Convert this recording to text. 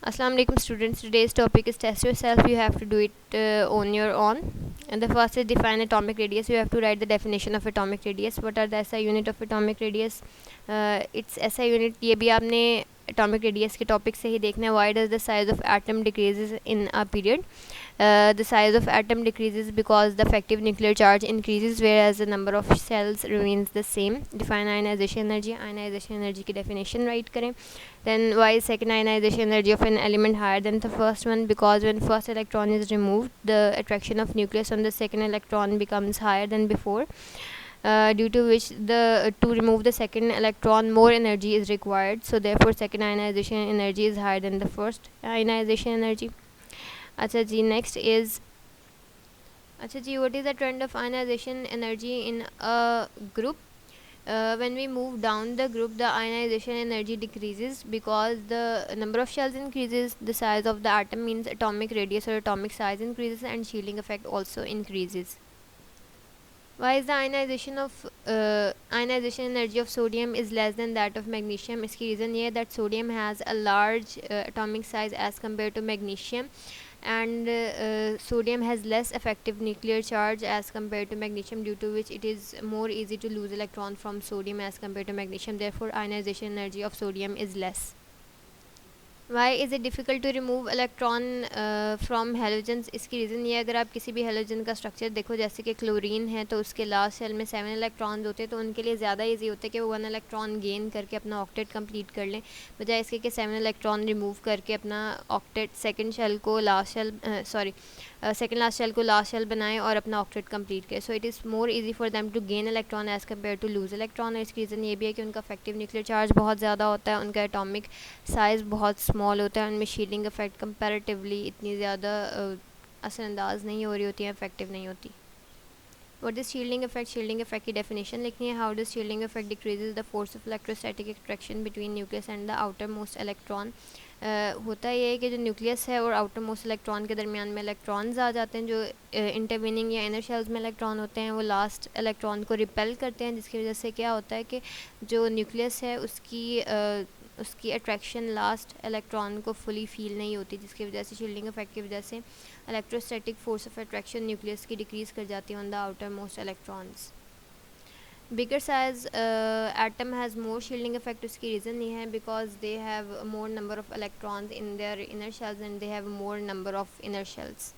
Assalamu alaikum students. Today's topic is test yourself. You have to do it on your own. And the first is define atomic radius. You have to write the definition of atomic radius. What are the SI unit of atomic radius? It's SI unit. ये भी आपने atomic radius के topic से ही देखना है. Why does the size of atom decreases in a period? The size of atom decreases because the effective nuclear charge increases, whereas the number of cells remains the same. Define ionization energy. Ionization energy की definition write करें. Then why is second ionization energy of an element higher than the first one? Because when first electron is removed, the attraction of nucleus on the second electron becomes higher than before. Due to which to remove the second electron more energy is required, so therefore second ionization energy is higher than the first ionization energy. अच्छा जी, next is अच्छा जी, what is the trend of ionization energy in a group? When we move down the group, the ionization energy decreases because the number of shells increases, the size of the atom means atomic radius or atomic size increases, and shielding effect also increases. Why is the ionization energy of sodium is less than that of magnesium? इसकी reason ये है that sodium has a large atomic size as compared to magnesium, and sodium has less effective nuclear charge as compared to magnesium, due to which it is more easy to lose electron from sodium as compared to magnesium. Therefore ionization energy of sodium is less. Why is it difficult to remove electron from halogens? इसकी reason ये है, अगर आप किसी भी halogen का structure देखो, जैसे कि क्लोरीन है, तो उसके लास्ट शेल में 7 इलेक्ट्रॉन्स होते हैं, तो उनके लिए ज़्यादा इजी होता है कि वो 1 इलेक्ट्रॉन गेन करके अपना ऑक्टेट कंप्लीट कर लें, बजाय इसके कि 7 इलेक्ट्रॉन रिमूव करके अपना ऑक्टेट सेकंड शेल को last shell second last shell को लास्ट शेल बनाएं और अपना ऑक्टेट कंप्लीट करें. So it is more easy for them to gain electron as compare to lose electron. और इसकी रीज़न ये भी है कि उनका इफेक्टिव न्यूक्लियर चार्ज बहुत ज़्यादा होता है, उनका एटॉमिक साइज़ बहुत स्मॉल होता है, उनमें शील्डिंग इफेक्ट कंपैरेटिवली इतनी ज़्यादा असरअंदाज नहीं हो रही होती है, इफेक्टिव नहीं होती. What is shielding effect? Shielding effect की definition लिखनी है. How does shielding effect decreases the force of electrostatic attraction between nucleus and the outermost electron? होता ये है कि जो न्यूक्लियस है और आउटर मोस्ट इलेक्ट्रॉन के दरमियान में इलेक्ट्रॉन्स आ जाते हैं, जो इंटरवीनिंग या इनर शेल्स में इलेक्ट्रॉन होते हैं, वो लास्ट इलेक्ट्रॉन को रिपेल करते हैं, जिसकी वजह से क्या होता है कि जो न्यूक्लियस है उसकी अट्रैक्शन लास्ट इलेक्ट्रॉन को फुली फील नहीं होती, जिसकी वजह से शील्डिंग इफेक्ट की वजह से electrostatic force of attraction nucleus की डिक्रीज़ कर जाती है on the outer most electrons. Bigger size atom has more shielding effect. उसकी रीज़न ये है because they have more number of electrons in their inner shells and they have more number of inner shells.